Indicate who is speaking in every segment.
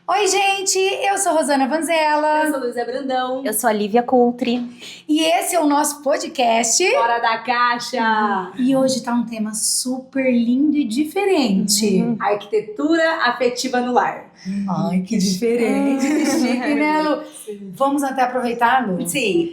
Speaker 1: Oi, gente! Eu sou Rosana Vanzella.
Speaker 2: Eu sou Luísa Brandão.
Speaker 3: Eu sou a Lívia Coultri.
Speaker 1: E esse é o nosso podcast
Speaker 2: Fora da Caixa!
Speaker 1: E hoje tá um tema super lindo e diferente.
Speaker 2: Arquitetura afetiva no lar.
Speaker 1: Ai, que diferente, que chique, né, Lu? Vamos até aproveitar, Lu?
Speaker 2: Sim,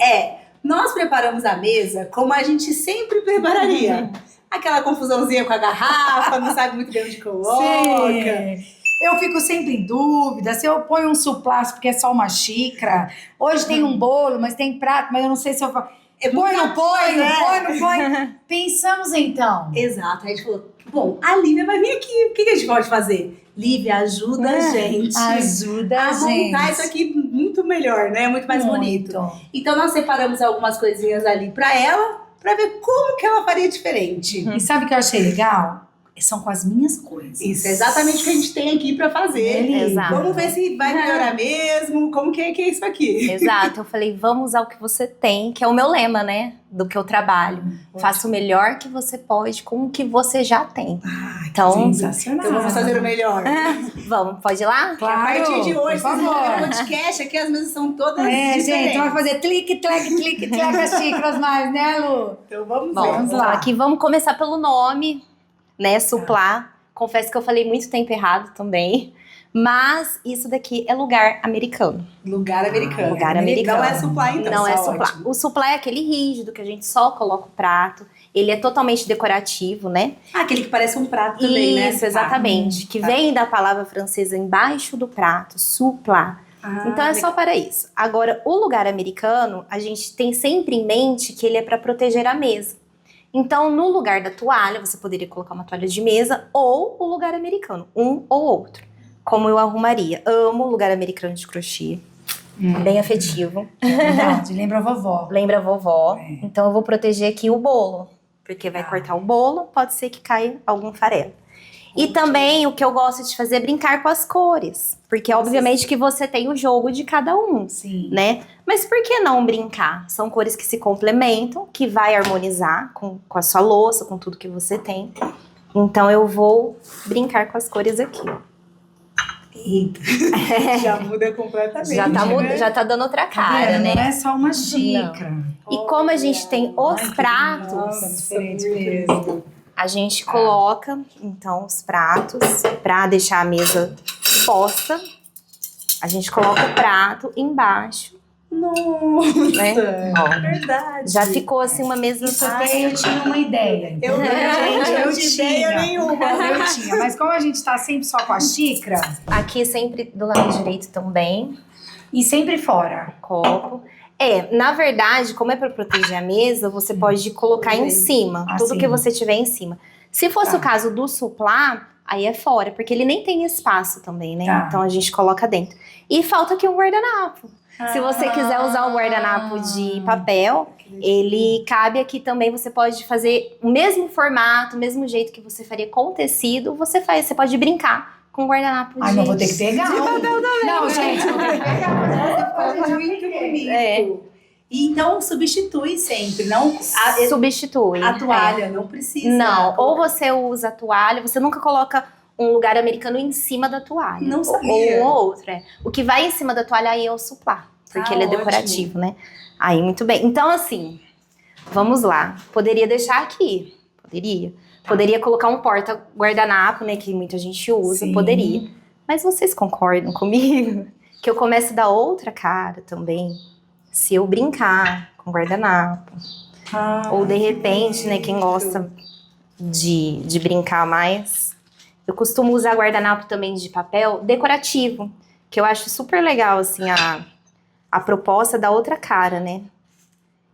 Speaker 2: nós preparamos a mesa como a gente sempre prepararia. Aquela confusãozinha com a garrafa, não sabe muito bem onde coloca.
Speaker 1: Sim. Eu fico sempre em dúvida se eu ponho um suplá porque é só uma xícara. Hoje tem um bolo, mas tem prato, mas eu não sei se eu faço. Põe, não põe. Pensamos então.
Speaker 2: Exato. Aí a gente falou, bom, a Lívia vai vir aqui. O que a gente pode fazer? Lívia, ajuda a gente.
Speaker 1: Ajuda a gente.
Speaker 2: montar isso aqui muito melhor, né? Muito mais bonito. Então nós separamos algumas coisinhas ali pra ela, pra ver como que ela faria diferente.
Speaker 1: E sabe o que eu achei legal? São com as minhas coisas.
Speaker 2: Isso, é exatamente o que a gente tem aqui pra fazer.
Speaker 3: Exato.
Speaker 2: Vamos ver se vai melhorar mesmo, como que é isso aqui.
Speaker 3: Exato, eu falei, vamos usar o que você tem, que é o meu lema, né? Do que eu trabalho. Faça o melhor que você pode com o que você já tem.
Speaker 1: Então, sensacional.
Speaker 2: Então vamos fazer o melhor.
Speaker 3: Vamos, pode ir lá?
Speaker 1: Claro,
Speaker 2: a partir de hoje,
Speaker 1: por
Speaker 2: vocês vão ver
Speaker 1: favor.
Speaker 2: no podcast, aqui as mesas são todas diferentes.
Speaker 1: Gente, vai fazer clique, as xícaras mais, né, Lu?
Speaker 2: Então vamos
Speaker 1: Vamos
Speaker 2: ver.
Speaker 1: lá.
Speaker 3: Aqui vamos começar pelo nome, né? Suplá. Confesso que eu falei muito tempo errado também. Mas isso daqui é lugar americano.
Speaker 2: Lugar americano.
Speaker 3: Lugar americano.
Speaker 2: Não é suplá, então.
Speaker 3: Não é
Speaker 2: só
Speaker 3: suplá.
Speaker 2: ótimo.
Speaker 3: O suplá é aquele rígido que a gente só coloca o prato. Ele é totalmente decorativo, né?
Speaker 2: Aquele que parece um prato também, né?
Speaker 3: Isso, exatamente. Que vem da palavra francesa embaixo do prato, suplá. Então é só para isso. Agora, o lugar americano, a gente tem sempre em mente que ele é para proteger a mesa. Então, no lugar da toalha, você poderia colocar uma toalha de mesa ou o lugar americano, um ou outro. Como eu arrumaria. Amo o lugar americano de crochê. Bem afetivo.
Speaker 1: Verdade, lembra a vovó.
Speaker 3: Lembra a vovó. Então, eu vou proteger aqui o bolo. Porque vai cortar o bolo, pode ser que caia algum farelo. E também o que eu gosto de fazer é brincar com as cores. Porque obviamente que você tem o jogo de cada um,
Speaker 1: Sim.
Speaker 3: né? Mas por que não brincar? São cores que se complementam, que vai harmonizar com a sua louça, com tudo que você tem. Então eu vou brincar com as cores aqui.
Speaker 2: Eita. Já muda completamente.
Speaker 3: Já tá dando outra cara,
Speaker 1: Não
Speaker 3: né?
Speaker 1: é só uma xícara.
Speaker 3: E como a gente tem os pratos,
Speaker 1: Nossa, diferente mesmo.
Speaker 3: a gente coloca, então, os pratos pra deixar a mesa posta. A gente coloca o prato embaixo,
Speaker 2: Nossa,
Speaker 3: né? Ó,
Speaker 2: verdade.
Speaker 3: já ficou assim uma mesa...
Speaker 1: Isso até eu tinha uma ideia.
Speaker 2: Eu não
Speaker 1: Eu
Speaker 2: tive ideia nenhuma.
Speaker 1: Eu tinha, mas como a gente tá sempre só com a xícara
Speaker 3: Aqui sempre do lado direito também,
Speaker 1: e sempre fora.
Speaker 3: copo. Na verdade, como é pra proteger a mesa, você pode colocar em cima, tudo
Speaker 1: Assim.
Speaker 3: que você tiver em cima. Se fosse o caso do suplá, aí é fora, porque ele nem tem espaço também, né?
Speaker 1: Tá.
Speaker 3: Então a gente coloca dentro. E falta aqui um guardanapo. Se você quiser usar um guardanapo de papel, ele cabe aqui também. Você pode fazer o mesmo formato, o mesmo jeito que você faria com tecido, você pode brincar com guardanapo de...
Speaker 1: Ai, não vou ter que pegar.
Speaker 2: De papel também.
Speaker 1: Não, gente, vou ter que pegar.
Speaker 2: Muito bonito.
Speaker 3: É.
Speaker 2: E então substitui sempre, não
Speaker 3: Substitui.
Speaker 2: a toalha, não precisa.
Speaker 3: Não, ou você usa a toalha, você nunca coloca um lugar americano em cima da toalha.
Speaker 2: Não sabia.
Speaker 3: Ou um ou outro, O que vai em cima da toalha aí é o suplá, porque ele é
Speaker 2: ótimo.
Speaker 3: decorativo, né? Aí, muito bem. Então, assim, vamos lá. Poderia deixar aqui, poderia. Poderia colocar um porta-guardanapo, né, que muita gente usa,
Speaker 1: Sim.
Speaker 3: poderia. Mas vocês concordam comigo que eu começo a dar outra cara também? Se eu brincar com guardanapo, ou de repente, né, quem gosta de brincar mais, eu costumo usar guardanapo também de papel decorativo, que eu acho super legal, assim, a proposta da outra cara, né?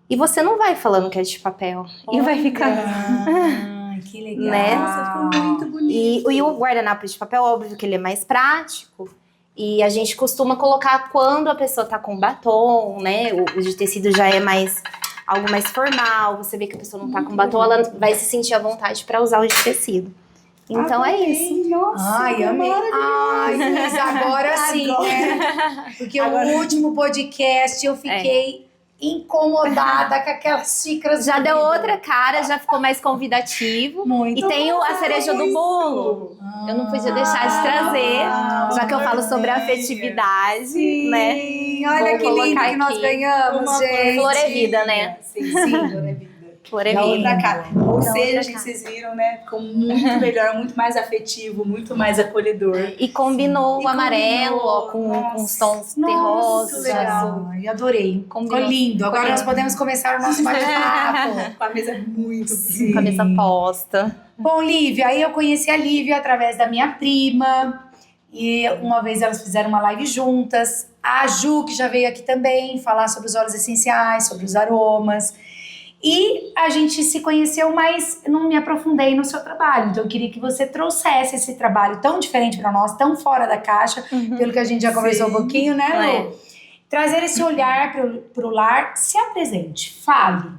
Speaker 3: E você não vai falando que é de papel, e vai ficar...
Speaker 1: Ai, que legal.
Speaker 3: Né?
Speaker 2: Nossa, ficou muito bonito.
Speaker 3: E o guardanapo de papel, óbvio que ele é mais prático, e a gente costuma colocar quando a pessoa tá com batom, né? O de tecido já é mais algo mais formal, você vê que a pessoa não tá com batom, ela vai se sentir à vontade para usar o de tecido. Então é isso.
Speaker 2: Nossa,
Speaker 1: Ai, amei. Ai, mas agora sim, né? Porque o último podcast eu fiquei incomodada com aquelas xícaras.
Speaker 3: Já deu outra cara, já ficou mais convidativo.
Speaker 1: Muito.
Speaker 3: E tem a cereja do bolo. Eu não podia deixar de trazer, já que eu falo sobre afetividade,
Speaker 1: sim,
Speaker 3: né?
Speaker 1: Olha que lindo
Speaker 3: colocar
Speaker 1: que nós
Speaker 3: aqui.
Speaker 1: ganhamos, gente.
Speaker 3: Flor é vida, né?
Speaker 2: Sim, flor é vida.
Speaker 3: Flor é
Speaker 2: Da
Speaker 3: vida.
Speaker 2: outra cara. Ou
Speaker 3: Da
Speaker 2: seja,
Speaker 3: outra
Speaker 2: que
Speaker 3: cara.
Speaker 2: vocês viram, né? Ficou muito melhor, muito mais afetivo, muito mais acolhedor.
Speaker 3: E combinou
Speaker 2: Sim.
Speaker 3: o amarelo,
Speaker 2: combinou.
Speaker 3: ó, com os tons
Speaker 2: Nossa,
Speaker 3: terrosos.
Speaker 2: legal.
Speaker 1: Ai, adorei.
Speaker 3: Combinou.
Speaker 1: Ficou lindo. Agora
Speaker 3: Ficou
Speaker 1: nós
Speaker 3: lindo.
Speaker 1: podemos começar o nosso bate-papo.
Speaker 2: Com a mesa muito
Speaker 1: Sim.
Speaker 3: Cabeça posta.
Speaker 1: Bom, Lívia, aí eu conheci a Lívia através da minha prima. E uma vez elas fizeram uma live juntas. A Ju, que já veio aqui também, falar sobre os óleos essenciais, sobre os aromas. E a gente se conheceu, mas não me aprofundei no seu trabalho. Então eu queria que você trouxesse esse trabalho tão diferente para nós, tão fora da caixa, pelo que a gente já conversou um pouquinho, né, Lu?
Speaker 3: É.
Speaker 1: Trazer esse olhar pro lar. Se apresente, fale.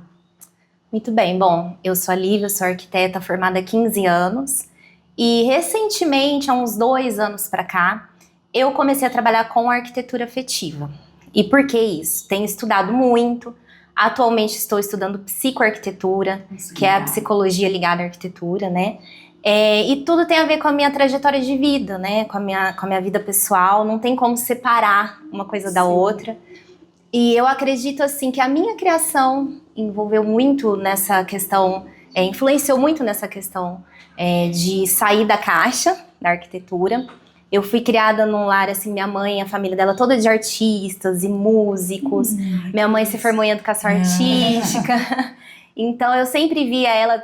Speaker 3: Muito bem, bom, eu sou a Lívia, sou arquiteta formada há 15 anos e recentemente, há uns 2 anos pra cá, eu comecei a trabalhar com arquitetura afetiva. E por que isso? Tenho estudado muito, atualmente estou estudando psicoarquitetura, que é a psicologia ligada à arquitetura, né? E tudo tem a ver com a minha trajetória de vida, né? Com a minha vida pessoal, não tem como separar uma coisa da outra. E eu acredito, assim, que a minha criação envolveu muito nessa questão, influenciou muito nessa questão de sair da caixa da arquitetura. Eu fui criada num lar, assim, minha mãe, a família dela toda de artistas e músicos. Minha mãe se formou em educação artística. Então, eu sempre via ela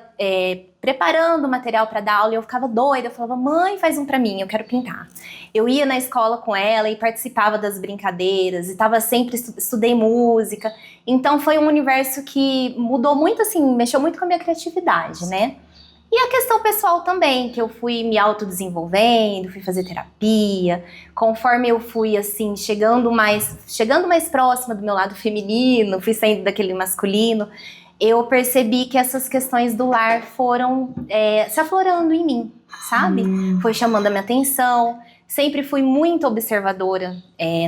Speaker 3: preparando material para dar aula e eu ficava doida. Eu falava, mãe, faz um para mim, eu quero pintar. Eu ia na escola com ela e participava das brincadeiras. E tava sempre, estudei música. Então, foi um universo que mudou muito, assim, mexeu muito com a minha criatividade, né? E a questão pessoal também, que eu fui me autodesenvolvendo, fui fazer terapia. Conforme eu fui, assim, chegando mais próxima do meu lado feminino, fui saindo daquele masculino, eu percebi que essas questões do lar foram se aflorando em mim, sabe? Foi chamando a minha atenção. Sempre fui muito observadora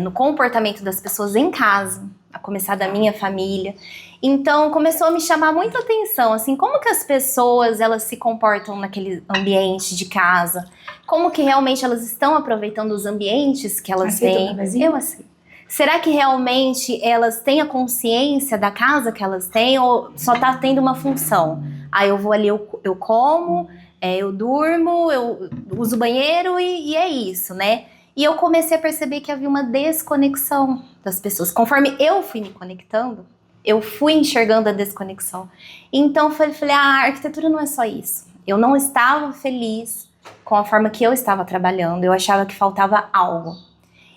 Speaker 3: no comportamento das pessoas em casa, a começar da minha família. Então, começou a me chamar muita atenção, assim, como que as pessoas, elas se comportam naquele ambiente de casa, como que realmente elas estão aproveitando os ambientes que elas têm. Eu assim. Será que realmente elas têm a consciência da casa que elas têm ou só tá tendo uma função? Eu vou ali, eu como, eu durmo, eu uso o banheiro e é isso, né? E eu comecei a perceber que havia uma desconexão das pessoas. Conforme eu fui me conectando, eu fui enxergando a desconexão. Então eu falei, a arquitetura não é só isso. Eu não estava feliz com a forma que eu estava trabalhando, eu achava que faltava algo.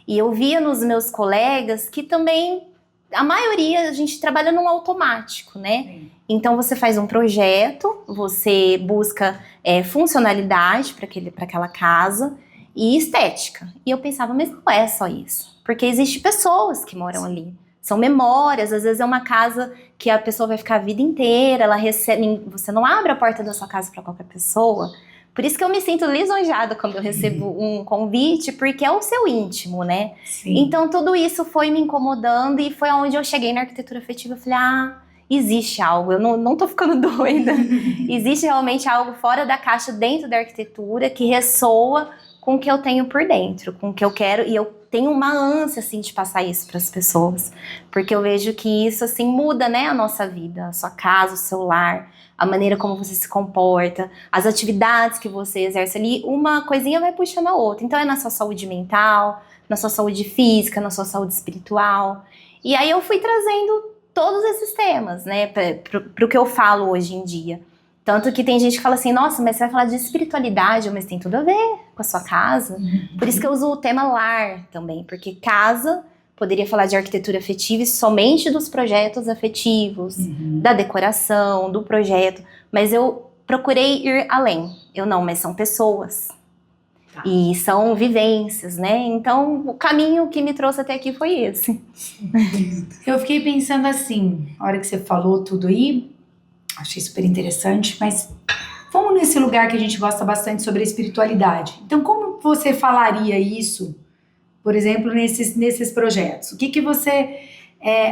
Speaker 3: E eu via nos meus colegas que também, a maioria, a gente trabalha num automático, né? Então você faz um projeto, você busca funcionalidade para aquela casa e estética. E eu pensava, mas não é só isso. Porque existem pessoas que moram ali. São memórias, às vezes é uma casa que a pessoa vai ficar a vida inteira, ela recebe, você não abre a porta da sua casa para qualquer pessoa. Por isso que eu me sinto lisonjeada quando eu recebo um convite, porque é o seu íntimo, né?
Speaker 1: Sim.
Speaker 3: Então tudo isso foi me incomodando e foi onde eu cheguei na arquitetura afetiva. Eu falei, existe algo, eu não tô ficando doida. Existe realmente algo fora da caixa dentro da arquitetura que ressoa com o que eu tenho por dentro, com o que eu quero, e eu tenho uma ânsia, assim, de passar isso para as pessoas, porque eu vejo que isso, assim, muda, né, a nossa vida, a sua casa, o seu lar, a maneira como você se comporta, as atividades que você exerce ali, uma coisinha vai puxando a outra, então é na sua saúde mental, na sua saúde física, na sua saúde espiritual, e aí eu fui trazendo todos esses temas, né, pro que eu falo hoje em dia. Tanto que tem gente que fala assim, nossa, mas você vai falar de espiritualidade, mas tem tudo a ver com a sua casa. Por isso que eu uso o tema lar também, porque casa, poderia falar de arquitetura afetiva e somente dos projetos afetivos, da decoração, do projeto, mas eu procurei ir além. Mas são pessoas. E são vivências, né? Então, o caminho que me trouxe até aqui foi esse.
Speaker 1: Eu fiquei pensando assim, a hora que você falou tudo aí, achei super interessante, mas vamos nesse lugar que a gente gosta bastante sobre a espiritualidade. Então, como você falaria isso, por exemplo, nesses projetos? O que você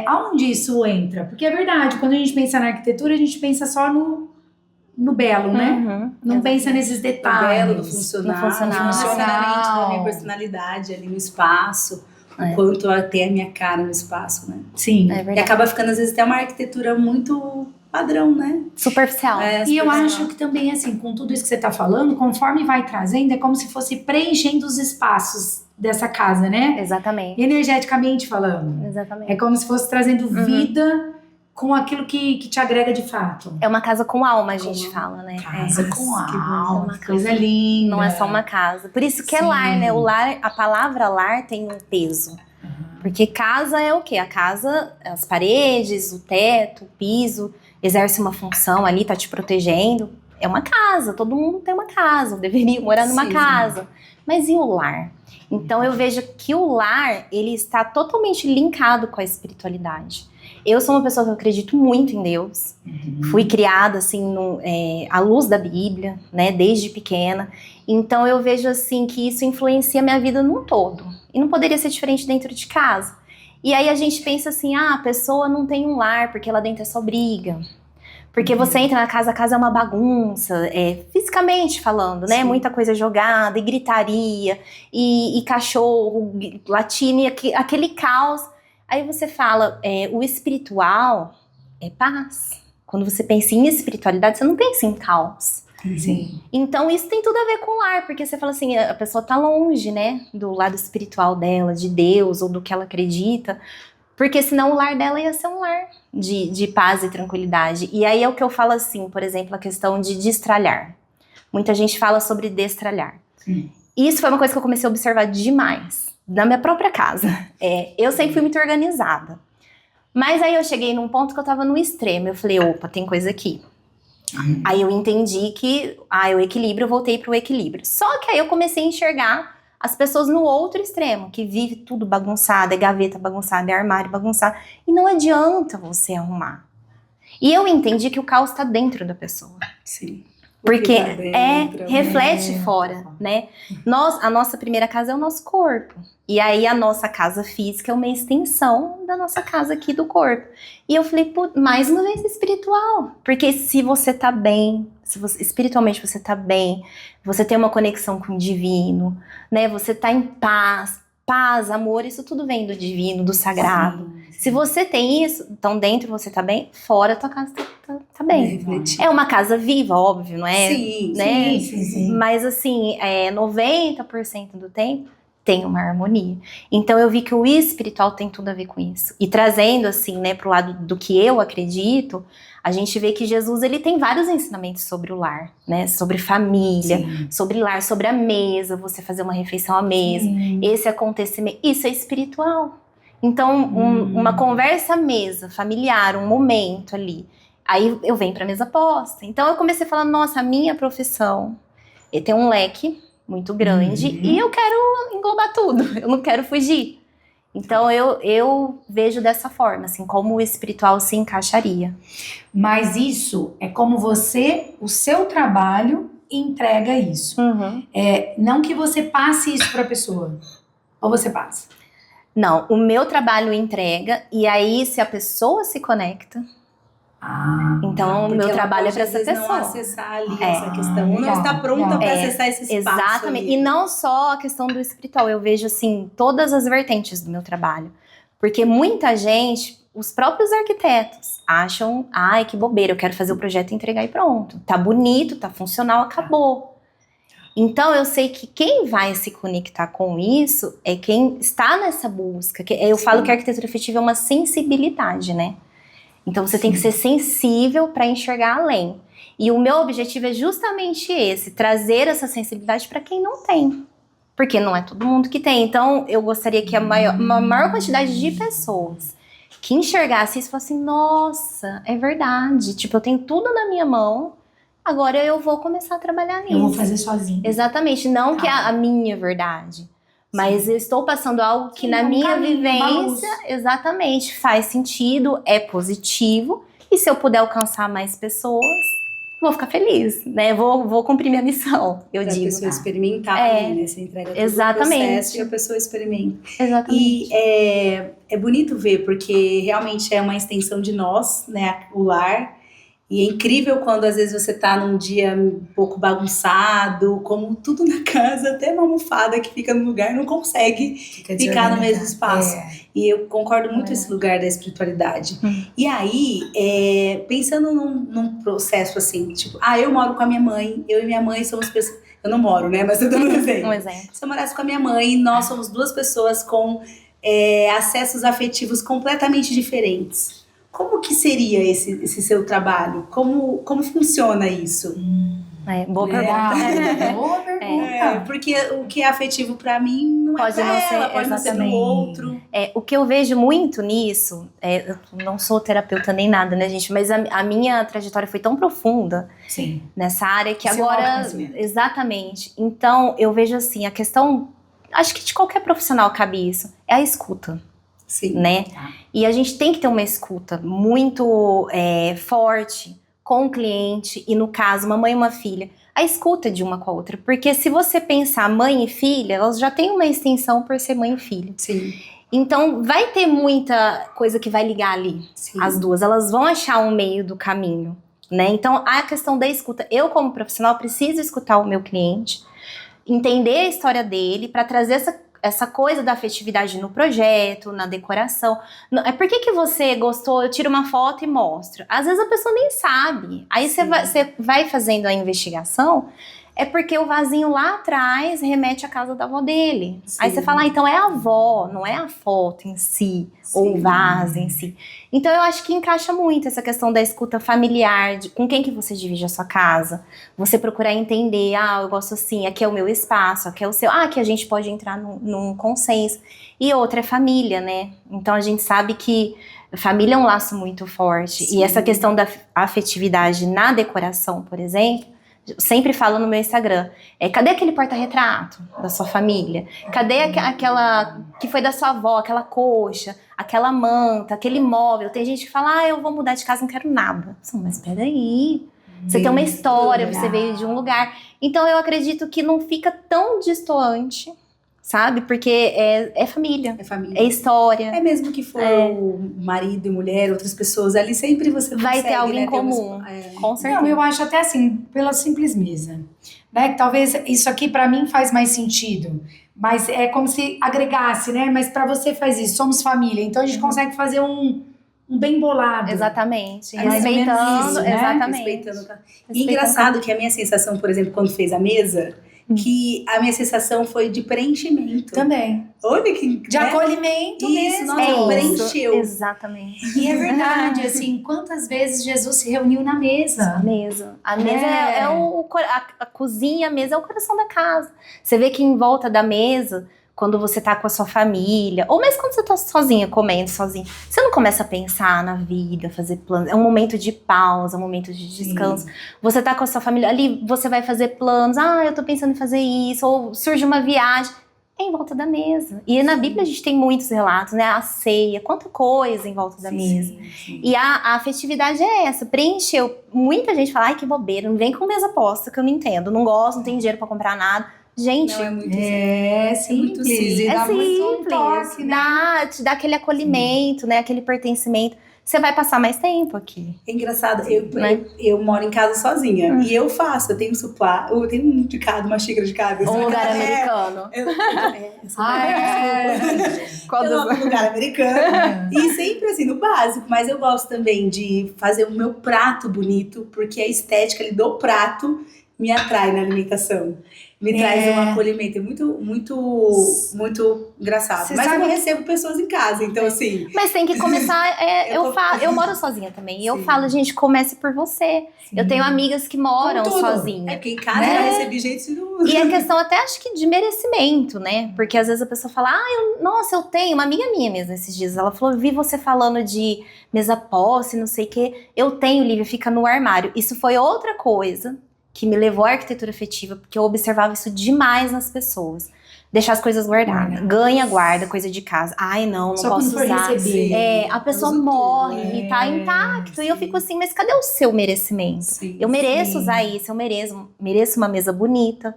Speaker 1: Aonde isso entra? Porque é verdade, quando a gente pensa na arquitetura, a gente pensa só no belo, né? Não pensa nesses
Speaker 2: Do
Speaker 1: detalhes.
Speaker 2: belo, do funcional,
Speaker 3: No funcional.
Speaker 2: não necessariamente da minha personalidade ali no espaço, o quanto eu tenho a minha cara no espaço, né?
Speaker 1: Sim.
Speaker 3: É
Speaker 2: E
Speaker 3: verdade.
Speaker 2: acaba ficando, às vezes, até uma arquitetura muito padrão, né?
Speaker 3: Superficial.
Speaker 1: E eu acho que também, assim, com tudo isso que você tá falando, conforme vai trazendo, é como se fosse preenchendo os espaços dessa casa, né?
Speaker 3: Exatamente.
Speaker 1: Energeticamente falando.
Speaker 3: Exatamente.
Speaker 1: É como se fosse trazendo vida com aquilo que te agrega de fato.
Speaker 3: É uma casa com alma, a gente fala, né?
Speaker 1: Casa com
Speaker 2: que
Speaker 1: alma,
Speaker 3: bonito.
Speaker 1: coisa linda.
Speaker 3: Não é só uma casa. Por isso que é
Speaker 1: Sim.
Speaker 3: lar, né? O lar, a palavra lar tem um peso. Porque casa é o quê? A casa, as paredes, o teto, o piso, exerce uma função ali, tá te protegendo. É uma casa, todo mundo tem uma casa, deveria morar numa casa. Mas e o lar? Então eu vejo que o lar, ele está totalmente linkado com a espiritualidade. Eu sou uma pessoa que eu acredito muito em Deus. Fui criada, assim, à luz da Bíblia, né, desde pequena. Então eu vejo, assim, que isso influencia a minha vida num todo. E não poderia ser diferente dentro de casa. E aí a gente pensa assim, a pessoa não tem um lar, porque lá dentro é só briga. Porque você entra na casa, a casa é uma bagunça, fisicamente falando, né?
Speaker 1: Sim.
Speaker 3: Muita coisa jogada, e gritaria, e cachorro latindo, e aquele caos. Aí você fala, o espiritual é paz. Quando você pensa em espiritualidade, você não pensa em caos.
Speaker 1: Sim.
Speaker 3: Então isso tem tudo a ver com o lar, porque você fala assim, a pessoa tá longe, né? Do lado espiritual dela, de Deus, ou do que ela acredita. Porque senão o lar dela ia ser um lar de paz e tranquilidade. E aí é o que eu falo assim, por exemplo, a questão de destralhar. Muita gente fala sobre destralhar. Isso foi uma coisa que eu comecei a observar demais, na minha própria casa. Eu sempre fui muito organizada. Mas aí eu cheguei num ponto que eu tava no extremo. Eu falei, opa, tem coisa aqui. Aí eu entendi que, o equilíbrio, eu voltei pro equilíbrio. Só que aí eu comecei a enxergar as pessoas no outro extremo, que vive tudo bagunçado, é gaveta bagunçada, é armário bagunçado. E não adianta você arrumar. E eu entendi que o caos tá dentro da pessoa.
Speaker 2: Sim.
Speaker 3: Porque
Speaker 2: tá dentro,
Speaker 3: reflete fora, né? A nossa primeira casa é o nosso corpo. E aí a nossa casa física é uma extensão da nossa casa aqui do corpo. E eu falei, mais uma vez espiritual. Porque se você tá bem, espiritualmente você tá bem, você tem uma conexão com o divino, né? Você tá em paz, amor, isso tudo vem do divino, do sagrado.
Speaker 2: Sim.
Speaker 3: Se você tem isso, então dentro você tá bem, fora tua casa tá bem. É uma casa viva, óbvio, não é?
Speaker 2: Sim,
Speaker 3: né?
Speaker 1: Sim.
Speaker 3: Mas assim, 90% do tempo tem uma harmonia. Então eu vi que o espiritual tem tudo a ver com isso. E trazendo assim, né, pro lado do que eu acredito, a gente vê que Jesus, ele tem vários ensinamentos sobre o lar, né? Sobre família, sobre lar, sobre a mesa, você fazer uma refeição à mesa, esse acontecimento, isso é espiritual. Então, uma conversa à mesa, familiar, um momento ali. Aí eu venho pra mesa posta. Então eu comecei a falar, nossa, a minha profissão tem um leque muito grande e eu quero englobar tudo, eu não quero fugir. Então eu vejo dessa forma, assim, como o espiritual se encaixaria.
Speaker 1: Mas isso é como o seu trabalho entrega isso. Não que você passe isso pra pessoa. Ou você passa?
Speaker 3: Não, o meu trabalho entrega, e aí se a pessoa se conecta, então o meu trabalho é para essa pessoa.
Speaker 2: Não acessar ali essa questão, não está pronta para acessar esse espaço.
Speaker 3: Exatamente,
Speaker 2: ali.
Speaker 3: E não só a questão do espiritual, eu vejo assim, todas as vertentes do meu trabalho. Porque muita gente, os próprios arquitetos, acham, ai que bobeira, eu quero fazer o projeto e entregar e pronto. Tá bonito, tá funcional, acabou. Então eu sei que quem vai se conectar com isso é quem está nessa busca. Eu falo que a arquitetura efetiva é uma sensibilidade, né? Então você tem que ser sensível para enxergar além. E o meu objetivo é justamente esse, trazer essa sensibilidade para quem não tem. Porque não é todo mundo que tem. Então eu gostaria que uma maior quantidade de pessoas que enxergasse isso fosse assim, nossa, é verdade. Tipo, eu tenho tudo na minha mão, agora eu vou começar a trabalhar nisso.
Speaker 1: Eu vou fazer sozinha.
Speaker 3: Exatamente, não que a minha verdade. Mas eu estou passando algo que na minha vivência, exatamente, faz sentido, é positivo. E se eu puder alcançar mais pessoas, vou ficar feliz, né? Vou cumprir minha missão, eu digo.
Speaker 2: A pessoa experimentar, né? Você entrega todo
Speaker 3: exatamente.
Speaker 2: o processo e a pessoa experimenta.
Speaker 3: Exatamente.
Speaker 2: E é bonito ver, porque realmente é uma extensão de nós, né? O lar. E é incrível quando às vezes você tá num dia um pouco bagunçado, como tudo na casa, até uma almofada que fica no lugar não consegue ficar no mesmo espaço. E eu concordo muito com esse lugar da espiritualidade. E aí, pensando num processo assim, tipo, eu moro com a minha mãe, eu e minha mãe somos pessoas... Eu não moro, né? Mas eu tô dando um exemplo.
Speaker 3: Um exemplo.
Speaker 2: Se eu morasse com a minha mãe, nós somos duas pessoas com acessos afetivos completamente diferentes. Como que seria esse seu trabalho? Como funciona isso?
Speaker 3: Boa pergunta.
Speaker 1: Boa pergunta.
Speaker 2: Porque o que é afetivo pra mim não
Speaker 3: pode
Speaker 2: é pra
Speaker 3: não
Speaker 2: ela,
Speaker 3: ser,
Speaker 2: pode não ser pro outro.
Speaker 3: O que eu vejo muito nisso, eu não sou terapeuta nem nada, né, gente? Mas a minha trajetória foi tão profunda nessa área que agora... Exatamente. Então, eu vejo assim, a questão... Acho que de qualquer profissional cabe isso. É a escuta.
Speaker 2: Sim.
Speaker 3: Né? E a gente tem que ter uma escuta muito forte com o cliente e, no caso, uma mãe e uma filha. A escuta de uma com a outra. Porque se você pensar mãe e filha, elas já têm uma extensão por ser mãe e filha.
Speaker 2: Sim.
Speaker 3: Então, vai ter muita coisa que vai ligar ali. Sim. As duas. Elas vão achar um meio do caminho. Né? Então, a questão da escuta. Eu, como profissional, preciso escutar o meu cliente, entender a história dele para trazer essa coisa da afetividade no projeto, na decoração. Por que você gostou? Eu tiro uma foto e mostro. Às vezes a pessoa nem sabe. Aí você vai fazendo a investigação, é porque o vasinho lá atrás remete à casa da avó dele. Sim. Aí você fala, então é a avó, não é a foto em si, ou o vaso em si. Então eu acho que encaixa muito essa questão da escuta familiar, com quem que você divide a sua casa. Você procurar entender, eu gosto assim, aqui é o meu espaço, aqui é o seu, aqui a gente pode entrar num consenso. E outra é família, né? Então a gente sabe que família é um laço muito forte. Sim. E essa questão da afetividade na decoração, por exemplo, sempre falo no meu Instagram, cadê aquele porta-retrato da sua família? Cadê aquela que foi da sua avó, aquela coxa, aquela manta, aquele móvel? Tem gente que fala, eu vou mudar de casa, não quero nada. Mas peraí, você tem uma história, você veio de um lugar. Então eu acredito que não fica tão distoante, sabe? Porque é família. É família. É história.
Speaker 2: É mesmo que for marido e mulher, outras pessoas ali, sempre você
Speaker 3: vai ter algo em comum. Com certeza.
Speaker 1: Não, eu acho até assim, pela simples mesa. Né? Que talvez isso aqui pra mim faz mais sentido. Mas é como se agregasse, né? Mas pra você faz isso, somos família. Então a gente consegue fazer um bem bolado.
Speaker 3: Exatamente.
Speaker 1: Respeitando,
Speaker 3: isso,
Speaker 1: né?
Speaker 3: Exatamente.
Speaker 2: E engraçado que a minha sensação, por exemplo, quando fez a mesa, que a minha sensação foi de preenchimento.
Speaker 1: Também.
Speaker 2: Olha que...
Speaker 1: De acolhimento mesmo.
Speaker 2: Nossa, preencheu.
Speaker 3: Exatamente.
Speaker 1: E é verdade, assim, quantas vezes Jesus se reuniu na mesa?
Speaker 3: A mesa a cozinha, a mesa é o coração da casa. Você vê que em volta da mesa, quando você tá com a sua família, ou mesmo quando você tá sozinha, comendo sozinha, você não começa a pensar na vida, fazer planos. É um momento de pausa, um momento de descanso. Sim. Você tá com a sua família, ali você vai fazer planos, eu tô pensando em fazer isso, ou surge uma viagem, em volta da mesa. E na Bíblia a gente tem muitos relatos, né? A ceia, quanta coisa em volta da mesa. Sim. E a afetividade é essa, preencheu. Muita gente fala, que bobeira, não vem com mesa posta, que eu não entendo, não gosto, não tenho dinheiro pra comprar nada. Gente,
Speaker 2: não, é muito
Speaker 1: simples.
Speaker 2: E
Speaker 3: dá
Speaker 1: simples.
Speaker 3: Muito um toque, né? Te dá aquele acolhimento, né? Aquele pertencimento. Você vai passar mais tempo aqui.
Speaker 2: É engraçado, eu moro em casa sozinha. E eu tenho suplá, eu tenho um de cada, uma xícara de cada.
Speaker 3: Um lugar americano.
Speaker 2: Eu amo um lugar americano. E sempre assim, no básico. Mas eu gosto também de fazer o meu prato bonito, porque a estética ali do prato me atrai na alimentação. Me traz um acolhimento, é muito engraçado. Mas eu não recebo pessoas em casa, então assim...
Speaker 3: Mas tem que começar, eu moro sozinha também, e eu falo, gente, comece por você. Sim. Eu tenho amigas que moram sozinhas.
Speaker 2: Porque em casa eu recebi gente não...
Speaker 3: E é questão até, acho que, de merecimento, né? Porque às vezes a pessoa fala, eu tenho, uma amiga minha mesmo esses dias, ela falou, vi você falando de mesa posse, não sei o quê, eu tenho, Lívia, fica no armário. Isso foi outra coisa que me levou à arquitetura afetiva, porque eu observava isso demais nas pessoas. deixar as coisas guardadas. Ganha, guarda, coisa de casa. Ai, não
Speaker 1: Só
Speaker 3: posso
Speaker 1: quando for
Speaker 3: usar.
Speaker 1: receber.
Speaker 3: A pessoa
Speaker 2: Usa
Speaker 3: morre
Speaker 2: tudo,
Speaker 3: e tá intacto.
Speaker 2: sim.
Speaker 3: E eu fico assim, mas cadê o seu merecimento?
Speaker 2: Sim,
Speaker 3: Eu mereço
Speaker 1: sim.
Speaker 3: usar isso, eu mereço uma mesa bonita.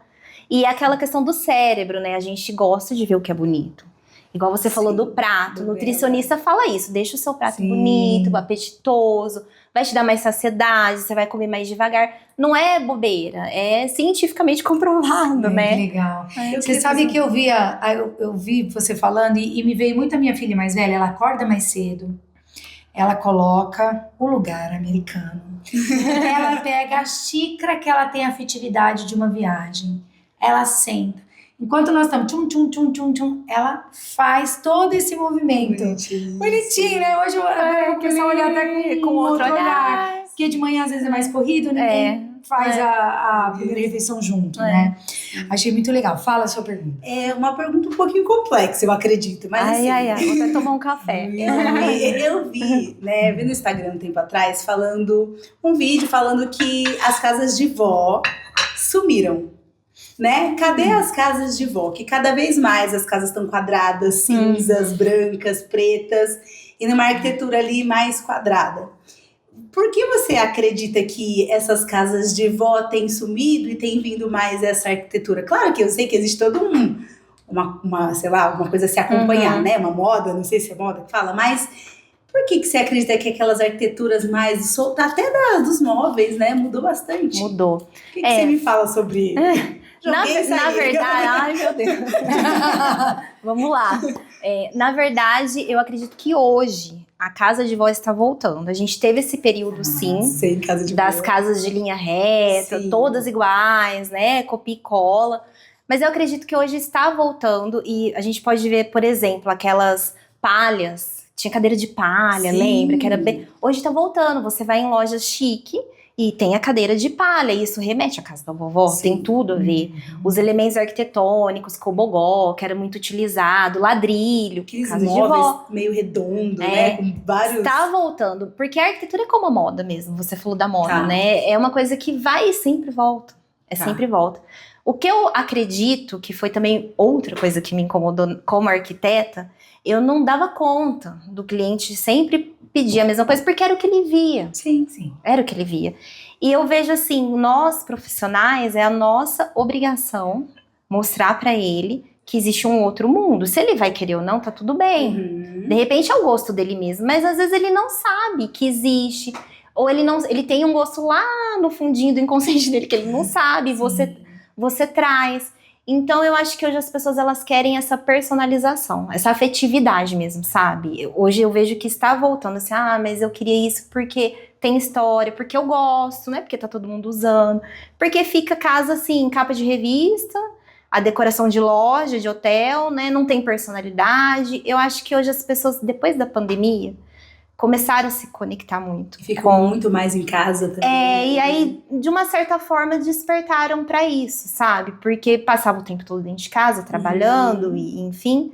Speaker 3: E é aquela questão do cérebro, né? A gente gosta de ver o que é bonito. Igual você falou do prato, o nutricionista fala isso, deixa o seu prato bonito, apetitoso, vai te dar mais saciedade, você vai comer mais devagar. Não é bobeira, é cientificamente comprovado, né?
Speaker 1: Que legal. Você sabe que eu vi você falando e me veio muito a minha filha mais velha, ela acorda mais cedo, ela coloca o lugar americano, ela pega a xícara que ela tem afetividade de uma viagem, ela senta. Enquanto nós estamos tchum, tchum, tchum, tchum, tchum, ela faz todo esse movimento. Bonitinho, né? Hoje o pessoal olha até com outro olhar. Porque de manhã às vezes é mais corrido, né? Faz a primeira refeição junto, né? Achei muito legal. Fala a sua pergunta.
Speaker 2: É uma pergunta um pouquinho complexa, eu acredito. Mas assim,
Speaker 3: vou até tomar um café.
Speaker 2: Eu vi, né, vi no Instagram um tempo atrás, um vídeo falando que as casas de vó sumiram. Né? Cadê as casas de vó? Que cada vez mais as casas estão quadradas, cinzas, brancas, pretas e numa arquitetura ali mais quadrada. Por que você acredita que essas casas de vó têm sumido e tem vindo mais essa arquitetura? Claro que eu sei que existe todo uma coisa a se acompanhar, né? Uma moda, não sei se é moda que fala, mas por que você acredita que aquelas arquiteturas mais soltas, até dos móveis, né? Mudou bastante.
Speaker 3: Mudou.
Speaker 2: O que você me fala sobre...
Speaker 3: Na verdade, ai meu Deus. Vamos lá. Na verdade, eu acredito que hoje a casa de vó está voltando. A gente teve esse período, sim, das casas de linha reta, todas iguais, né? Copia e cola. Mas eu acredito que hoje está voltando e a gente pode ver, por exemplo, aquelas palhas. Tinha cadeira de palha, lembra? Que era bem... Hoje está voltando. Você vai em lojas chique. E tem a cadeira de palha, e isso remete à casa da vovó, tem tudo a ver. Os elementos arquitetônicos, cobogó, que era muito utilizado, ladrilho,
Speaker 2: aqueles
Speaker 3: casa
Speaker 2: móveis
Speaker 3: de vó.
Speaker 2: meio redondo, né? Com vários...
Speaker 3: Está voltando, porque a arquitetura é como a moda mesmo, você falou da moda, né? É uma coisa que vai e sempre volta, sempre volta. O que eu acredito, que foi também outra coisa que me incomodou como arquiteta, eu não dava conta do cliente sempre pedir a mesma coisa, porque era o que ele via.
Speaker 2: Sim.
Speaker 3: Era o que ele via. E eu vejo assim, nós profissionais, é a nossa obrigação mostrar pra ele que existe um outro mundo. Se ele vai querer ou não, tá tudo bem. De repente é o gosto dele mesmo, mas às vezes ele não sabe que existe. Ou ele tem um gosto lá no fundinho do inconsciente dele que ele não sabe, você traz. Então eu acho que hoje as pessoas elas querem essa personalização, essa afetividade mesmo, sabe? Hoje eu vejo que está voltando assim, mas eu queria isso porque tem história, porque eu gosto, né? Porque tá todo mundo usando, porque fica casa assim, capa de revista, a decoração de loja, de hotel, né? Não tem personalidade. Eu acho que hoje as pessoas, depois da pandemia, começaram a se conectar muito.
Speaker 2: Ficam muito mais em casa também.
Speaker 3: E aí, de uma certa forma, despertaram pra isso, sabe? Porque passava o tempo todo dentro de casa, trabalhando, e enfim.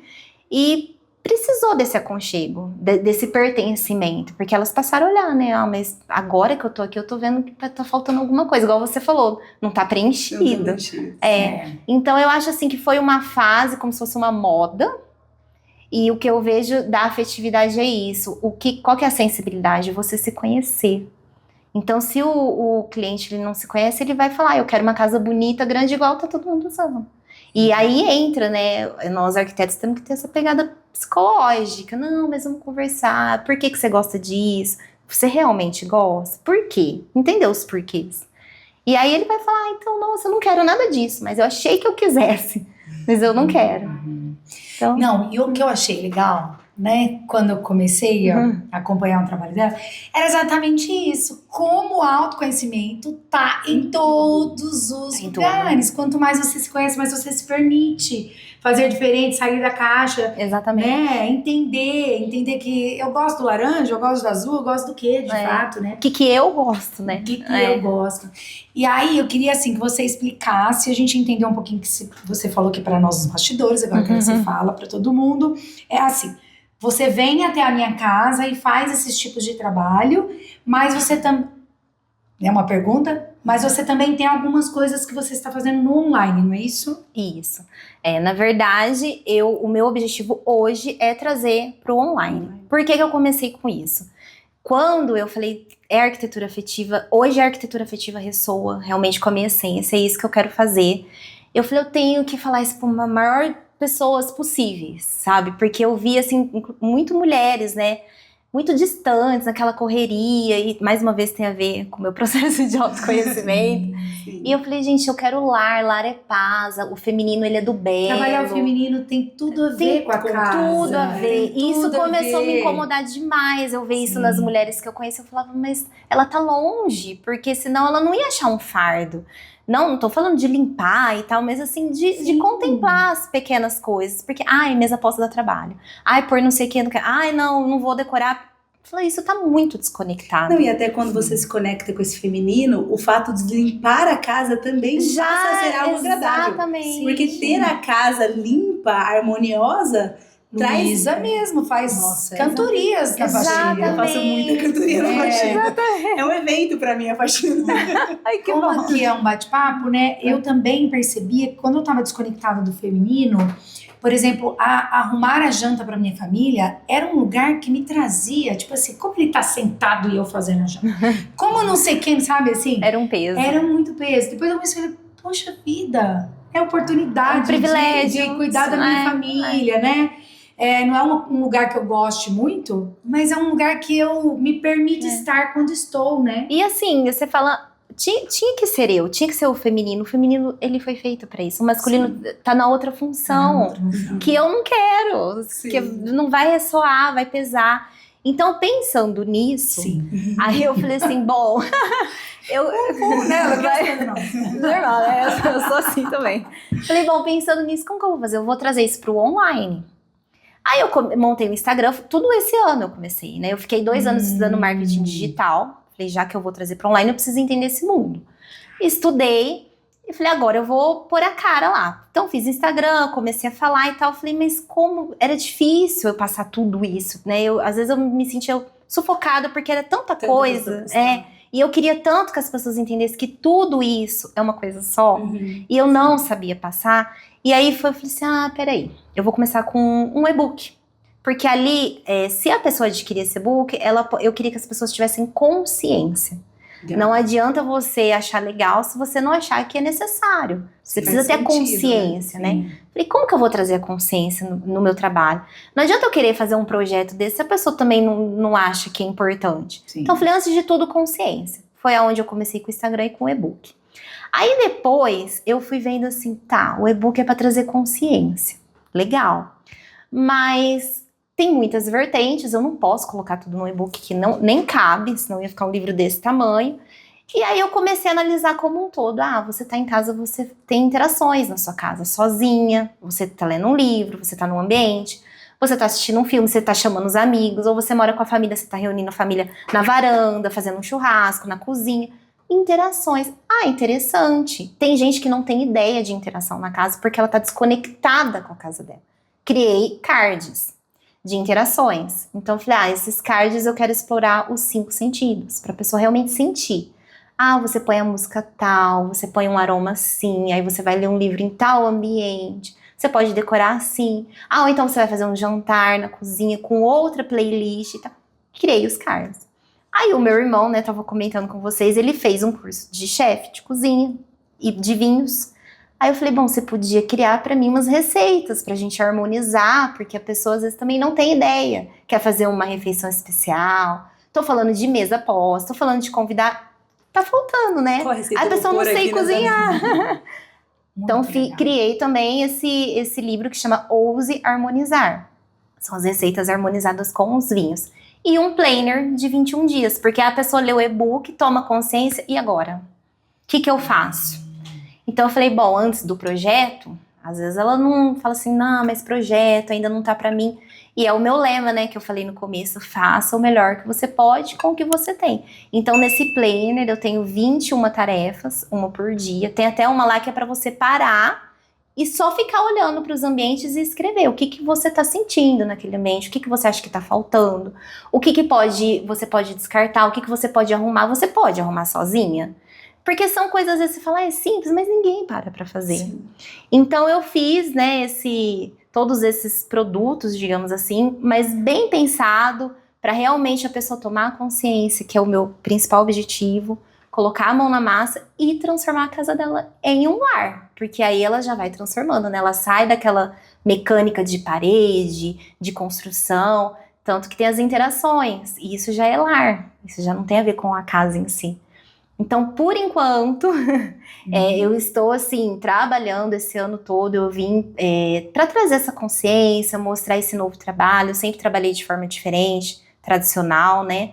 Speaker 3: E precisou desse aconchego, desse pertencimento. Porque elas passaram a olhar, né? Mas agora que eu tô aqui, eu tô vendo que tá faltando alguma coisa. Igual você falou, não tá preenchido. Então, eu acho assim que foi uma fase, como se fosse uma moda. E o que eu vejo da afetividade é isso. Qual que é a sensibilidade? Você se conhecer. Então, se o cliente ele não se conhece, ele vai falar, eu quero uma casa bonita, grande, igual tá todo mundo usando. E aí entra, né, nós arquitetos temos que ter essa pegada psicológica. Não, mas vamos conversar. Por que você gosta disso? Você realmente gosta? Por quê? Entendeu os porquês? E aí ele vai falar, então, nossa, eu não quero nada disso, mas eu achei que eu quisesse, mas eu não quero. Então,
Speaker 1: não, e o que eu achei legal, né, quando eu comecei a acompanhar o trabalho dela, era exatamente isso. Como o autoconhecimento tá em todos os lugares. Quanto mais você se conhece, mais você se permite fazer diferente, sair da caixa.
Speaker 3: Exatamente.
Speaker 1: Né? Entender que eu gosto do laranja, eu gosto do azul, eu gosto do quê, de fato, né?
Speaker 3: O que eu gosto, né?
Speaker 1: O que eu gosto. E aí, eu queria, assim, que você explicasse, a gente entendeu um pouquinho que você falou aqui para nós os bastidores, agora que você fala para todo mundo. É assim, você vem até a minha casa e faz esses tipos de trabalho, mas você também... É uma pergunta? Mas você também tem algumas coisas que você está fazendo no online, não é isso?
Speaker 3: Isso. Na verdade, o meu objetivo hoje é trazer para o online. Por que eu comecei com isso? Quando eu falei, arquitetura afetiva, hoje a arquitetura afetiva ressoa realmente com a minha essência, é isso que eu quero fazer. Eu falei, eu tenho que falar isso para uma maior pessoas possíveis, sabe? Porque eu vi, assim, muito mulheres, né? Muito distantes, naquela correria, e mais uma vez tem a ver com o meu processo de autoconhecimento.
Speaker 2: Sim.
Speaker 3: E eu falei, gente, eu quero lar é paz, o feminino ele é do belo.
Speaker 1: Trabalhar o feminino tem tudo a ver com a casa.
Speaker 3: Tudo a ver.
Speaker 1: Tem
Speaker 3: Isso
Speaker 1: tudo a
Speaker 3: começou a me
Speaker 1: ver.
Speaker 3: incomodar demais, eu ver isso
Speaker 1: Sim.
Speaker 3: nas mulheres que eu conheço, eu falava, mas ela tá longe, porque senão ela não ia achar um fardo. Não tô falando de limpar e tal, mas assim, de contemplar as pequenas coisas. Porque, mesa posta dá trabalho. Pôr não sei o que, não vou decorar. Falei, isso tá muito desconectado.
Speaker 2: Não, e até quando você se conecta com esse feminino, o fato de limpar a casa também passa a ser algo agradável.
Speaker 3: Exatamente.
Speaker 2: Porque ter a casa limpa, harmoniosa, traz...
Speaker 1: Luísa mesmo faz
Speaker 2: Nossa,
Speaker 1: cantorias na faxina.
Speaker 2: Eu faço muita cantoria na faxina.
Speaker 3: Exatamente.
Speaker 2: É um evento pra mim a faxina.
Speaker 3: Ai, que
Speaker 1: Como
Speaker 3: bom.
Speaker 1: aqui é um bate-papo, né? Eu também percebia que quando eu tava desconectada do feminino, por exemplo, arrumar a janta pra minha família era um lugar que me trazia, tipo assim, como ele tá sentado e eu fazendo a janta? Como não sei quem, sabe assim?
Speaker 3: Era um peso.
Speaker 1: Era muito peso. Depois eu comecei a falar, poxa vida, é oportunidade
Speaker 3: É um privilégio.
Speaker 1: de cuidar da minha família, né? Não é um lugar que eu goste muito, mas é um lugar que eu me permite estar quando estou, né?
Speaker 3: E assim, você fala, tinha que ser eu, tinha que ser o feminino. O feminino, ele foi feito pra isso. O masculino tá na outra função, que eu não quero,
Speaker 2: Sim.
Speaker 3: que não vai ressoar, vai pesar. Então, pensando nisso,
Speaker 1: Sim.
Speaker 3: aí eu falei assim, bom, normal, né? Eu sou assim também. Falei, bom, pensando nisso, como que eu vou fazer? Eu vou trazer isso pro online. Aí eu montei o Instagram, tudo esse ano eu comecei, né? Eu fiquei 2 anos estudando marketing digital. Falei, já que eu vou trazer para online, eu preciso entender esse mundo. Estudei e falei, agora eu vou pôr a cara lá. Então fiz Instagram, comecei a falar e tal. Falei, mas como era difícil eu passar tudo isso, né? Às vezes eu me sentia sufocada porque era tanta coisa. E eu queria tanto que as pessoas entendessem que tudo isso é uma coisa só. E eu não sabia passar. E aí eu falei assim, peraí, eu vou começar com um e-book. Porque ali, se a pessoa adquirir esse e-book, eu queria que as pessoas tivessem consciência. Não adianta você achar legal se você não achar que é necessário. Você precisa ter a consciência, né? Falei, como que eu vou trazer a consciência no meu trabalho? Não adianta eu querer fazer um projeto desse se a pessoa também não acha que é importante.
Speaker 2: Sim.
Speaker 3: Então eu falei, antes de tudo, consciência. Foi aonde eu comecei com o Instagram e com o e-book. Aí depois eu fui vendo assim, o e-book é para trazer consciência. Legal. Mas tem muitas vertentes, eu não posso colocar tudo no e-book que nem cabe, senão ia ficar um livro desse tamanho. E aí eu comecei a analisar como um todo. Você tá em casa, você tem interações na sua casa, sozinha, você tá lendo um livro, você tá num ambiente, você tá assistindo um filme, você tá chamando os amigos, ou você mora com a família, você tá reunindo a família na varanda, fazendo um churrasco, na cozinha. Interações. Interessante. Tem gente que não tem ideia de interação na casa porque ela tá desconectada com a casa dela. Criei cards de interações. Então, eu falei, esses cards eu quero explorar os 5 sentidos, pra pessoa realmente sentir. Você põe a música tal, você põe um aroma assim, aí você vai ler um livro em tal ambiente, você pode decorar assim. Ou então você vai fazer um jantar na cozinha com outra playlist e tal. Criei os cards. Aí o meu irmão, né, tava comentando com vocês, ele fez um curso de chefe, de cozinha e de vinhos. Aí eu falei, bom, você podia criar pra mim umas receitas pra gente harmonizar, porque a pessoa às vezes também não tem ideia. Quer fazer uma refeição especial. Tô falando de mesa pós, tô falando de convidar. Tá faltando, né? A pessoa não sei cozinhar. Então criei também esse livro que chama Ouse Harmonizar. São as receitas harmonizadas com os vinhos. E um planner de 21 dias, porque a pessoa lê o e-book, toma consciência, e agora? O que eu faço? Então eu falei, bom, antes do projeto, às vezes ela não fala assim, não, mas projeto ainda não tá pra mim. E é o meu lema, né, que eu falei no começo, faça o melhor que você pode com o que você tem. Então nesse planner eu tenho 21 tarefas, uma por dia, tem até uma lá que é pra você parar e só ficar olhando para os ambientes e escrever o que você está sentindo naquele ambiente, o que você acha que está faltando, o que você pode descartar, o que você pode arrumar. Você pode arrumar sozinha? Porque são coisas, às vezes, você fala, é simples, mas ninguém pra fazer.
Speaker 2: Sim.
Speaker 3: Então, eu fiz, né, todos esses produtos, digamos assim, mas bem pensado para realmente a pessoa tomar consciência, que é o meu principal objetivo, colocar a mão na massa e transformar a casa dela em um lar. Porque aí ela já vai transformando, né? Ela sai daquela mecânica de parede, de construção, tanto que tem as interações. E isso já é lar. Isso já não tem a ver com a casa em si. Então, por enquanto, eu estou, assim, trabalhando esse ano todo. Eu vim para trazer essa consciência, mostrar esse novo trabalho. Eu sempre trabalhei de forma diferente, tradicional, né?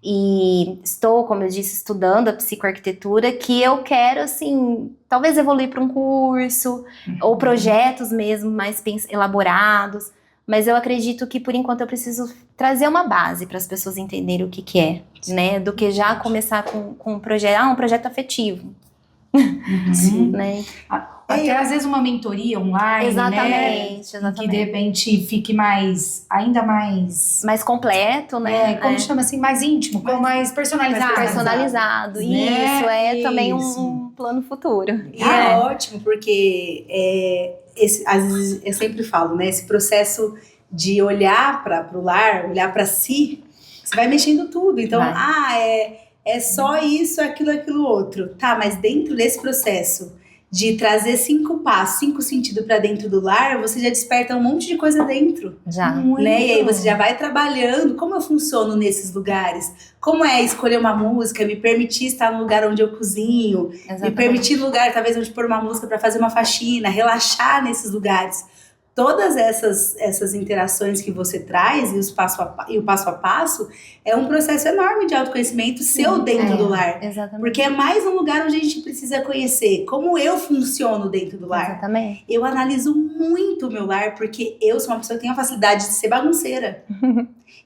Speaker 3: E estou, como eu disse, estudando a psicoarquitetura, que eu quero, assim, talvez evoluir para um curso, ou projetos mesmo mais elaborados. Mas eu acredito que, por enquanto, eu preciso trazer uma base para as pessoas entenderem o que é, né? Do que já começar com um projeto afetivo.
Speaker 2: Sim.
Speaker 3: Né?
Speaker 1: Até às vezes uma mentoria online,
Speaker 3: Exatamente.
Speaker 1: Que de repente fique ainda mais
Speaker 3: completo, né?
Speaker 1: como chama assim, mais íntimo, mais personalizado.
Speaker 3: Mais personalizado.
Speaker 1: Né?
Speaker 3: Isso é também
Speaker 1: Isso.
Speaker 3: um plano futuro.
Speaker 2: E é ótimo, porque às vezes eu sempre falo, né? Esse processo de olhar para o lar, olhar para si, você vai mexendo tudo. Então, é só isso, aquilo outro. Tá, mas dentro desse processo de trazer 5 passos, 5 sentidos para dentro do lar, você já desperta um monte de coisa dentro.
Speaker 3: Já.
Speaker 2: Né? E aí você já vai trabalhando como eu funciono nesses lugares. Como é escolher uma música, me permitir estar no lugar onde eu cozinho,
Speaker 3: Exatamente.
Speaker 2: me permitir no lugar, talvez, onde pôr uma música para fazer uma faxina, relaxar nesses lugares. Todas essas interações que você traz e o passo a passo é um processo enorme de autoconhecimento seu dentro do lar.
Speaker 3: Exatamente.
Speaker 2: Porque é mais um lugar onde a gente precisa conhecer como eu funciono dentro do lar.
Speaker 3: Exatamente.
Speaker 2: Eu analiso muito o meu lar porque eu sou uma pessoa que tem a facilidade de ser bagunceira.